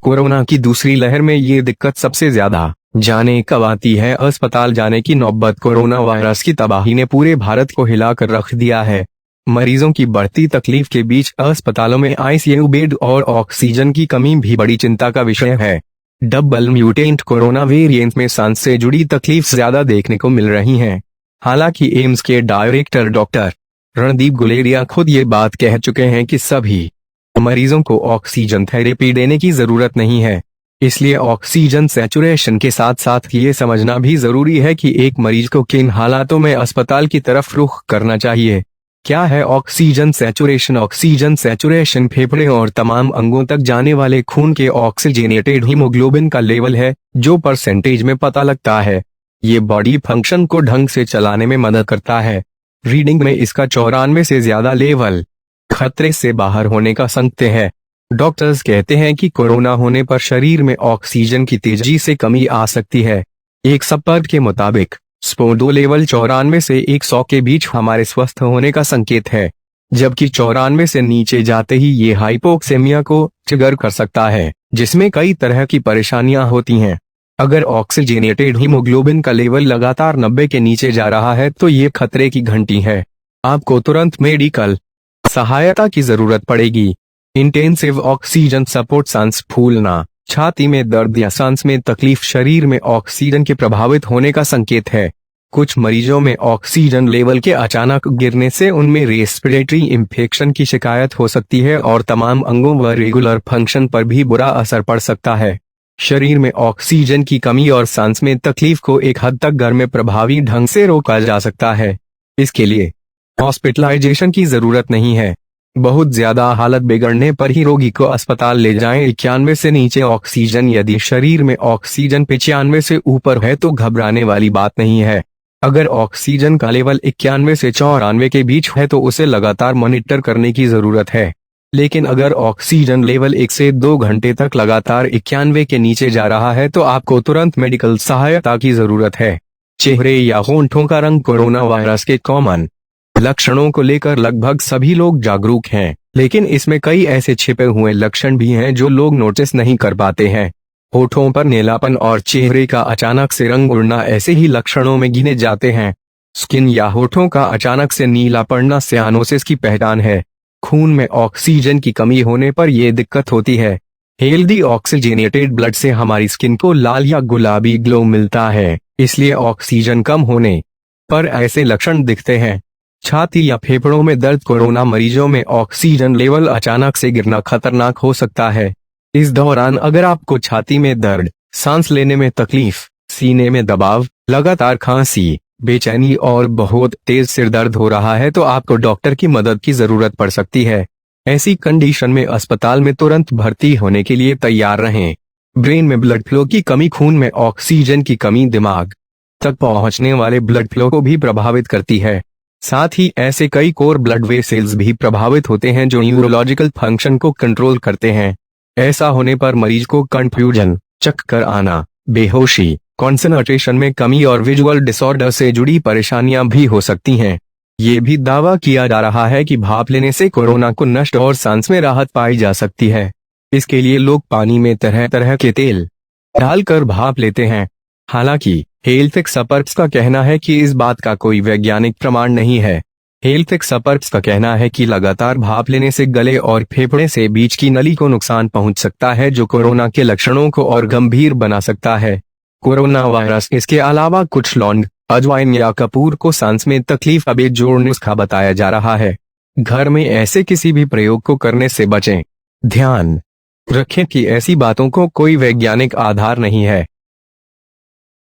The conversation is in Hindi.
कोरोना की दूसरी लहर में ये दिक्कत सबसे ज्यादा जाने कब आती है? अस्पताल जाने की नौबत। कोरोना वायरस की तबाही ने पूरे भारत को हिलाकर रख दिया है। मरीजों की बढ़ती तकलीफ के बीच अस्पतालों में आईसीयू बेड और ऑक्सीजन की कमी भी बड़ी चिंता का विषय है। डबल म्यूटेंट कोरोना वेरिएंट में सांस से जुड़ी तकलीफ ज्यादा देखने को मिल रही हैं। हालांकि एम्स के डायरेक्टर डॉक्टर रणदीप गुलेरिया खुद ये बात कह चुके हैं कि सभी मरीजों को ऑक्सीजन थेरेपी देने की जरूरत नहीं है। इसलिए ऑक्सीजन सैचुरेशन के साथ साथ ये समझना भी जरूरी है कि एक मरीज को किन हालातों में अस्पताल की तरफ रुख करना चाहिए। क्या है ऑक्सीजन सैचुरेशन? ऑक्सीजन सैचुरेशन फेफड़े और तमाम अंगों तक जाने वाले खून के ऑक्सीजनेटेड हीमोग्लोबिन का लेवल है, जो परसेंटेज में पता लगता है। ये बॉडी फंक्शन को ढंग से चलाने में मदद करता है। रीडिंग में इसका 94 से ज्यादा लेवल खतरे से बाहर होने का संकेत है। डॉक्टर्स कहते हैं कि कोरोना होने पर शरीर में ऑक्सीजन की तेजी से कमी आ सकती है। एक संपर्क के मुताबिक स्पो2 लेवल 94 से 100 के बीच हमारे स्वस्थ होने का संकेत है, जबकि 94 से नीचे जाते ही ये हाइपोक्सेमिया को ट्रिगर कर सकता है, जिसमें कई तरह की परेशानियां होती हैं। अगर ऑक्सीजनेटेड हीमोग्लोबिन का लेवल लगातार 90 के नीचे जा रहा है तो ये खतरे की घंटी है। आपको तुरंत मेडिकल सहायता की जरूरत पड़ेगी। Intensive oxygen support. सांस फूलना, छाती में दर्द या सांस में तकलीफ शरीर में ऑक्सीजन के प्रभावित होने का संकेत है। कुछ मरीजों में ऑक्सीजन लेवल के अचानक गिरने से उनमें रेस्पिरेटरी इंफेक्शन की शिकायत हो सकती है और तमाम अंगों व रेगुलर फंक्शन पर भी बुरा असर पड़ सकता है। शरीर में ऑक्सीजन की कमी और सांस में तकलीफ को एक हद तक घर में प्रभावी ढंग से रोका जा सकता है। इसके लिए हॉस्पिटलाइजेशन की जरूरत नहीं है। बहुत ज्यादा हालत बिगड़ने पर ही रोगी को अस्पताल ले जाएं। 91 से नीचे ऑक्सीजन। यदि शरीर में ऑक्सीजन 95 से ऊपर है तो घबराने वाली बात नहीं है। अगर ऑक्सीजन का लेवल 91 से 94 के बीच है तो उसे लगातार मॉनिटर करने की जरूरत है। लेकिन अगर ऑक्सीजन लेवल 1 से 2 घंटे तक लगातार 91 के नीचे जा रहा है तो आपको तुरंत मेडिकल सहायता की जरूरत है। चेहरे या होंठों का रंग। कोरोना वायरस के कॉमन लक्षणों को लेकर लगभग सभी लोग जागरूक हैं, लेकिन इसमें कई ऐसे छिपे हुए लक्षण भी हैं जो लोग नोटिस नहीं कर पाते हैं। होठों पर नीलापन और चेहरे का अचानक से रंग उड़ना ऐसे ही लक्षणों में गिने जाते हैं। स्किन या होठों का अचानक से नीला पड़ना सियानोसिस की पहचान है। खून में ऑक्सीजन की कमी होने पर यह दिक्कत होती है। हेल्दी ऑक्सीजनेटेड ब्लड से हमारी स्किन को लाल या गुलाबी ग्लो मिलता है, इसलिए ऑक्सीजन कम होने पर ऐसे लक्षण दिखते हैं। छाती या फेफड़ों में दर्द। कोरोना मरीजों में ऑक्सीजन लेवल अचानक से गिरना खतरनाक हो सकता है। इस दौरान अगर आपको छाती में दर्द, सांस लेने में तकलीफ, सीने में दबाव, लगातार खांसी, बेचैनी और बहुत तेज सिर दर्द हो रहा है तो आपको डॉक्टर की मदद की जरूरत पड़ सकती है। ऐसी कंडीशन में अस्पताल में तुरंत भर्ती होने के लिए तैयार रहें। ब्रेन में ब्लड फ्लो की कमी। खून में ऑक्सीजन की कमी दिमाग तक पहुंचने वाले ब्लड फ्लो को भी प्रभावित करती है। साथ ही ऐसे कई कोर ब्लड वेसल्स भी प्रभावित होते हैं जो न्यूरोलॉजिकल फंक्शन को कंट्रोल करते हैं। ऐसा होने पर मरीज को कंफ्यूजन, चक्कर आना, बेहोशी, कंसंट्रेशन में कमी और विजुअल डिसऑर्डर से जुड़ी परेशानियां भी हो सकती हैं। ये भी दावा किया जा रहा है कि भाप लेने से कोरोना को नष्ट और सांस में राहत पाई जा सकती है। इसके लिए लोग पानी में तरह तरह के तेल डालकर भाप लेते हैं। हालांकि हेल्थ एक्सपर्ट्स का कहना है कि इस बात का कोई वैज्ञानिक प्रमाण नहीं है। हेल्थ एक्सपर्ट्स का कहना है कि लगातार भाप लेने से गले और फेफड़े से बीच की नली को नुकसान पहुंच सकता है, जो कोरोना के लक्षणों को और गंभीर बना सकता है। Corona virus. इसके अलावा कुछ लौंग, अजवाइन या कपूर को सांस में तकलीफ का बेजोड़ नुस्खा बताया जा रहा है। घर में ऐसे किसी भी प्रयोग को करने से बचें। ध्यान रखें कि ऐसी बातों को कोई वैज्ञानिक आधार नहीं है।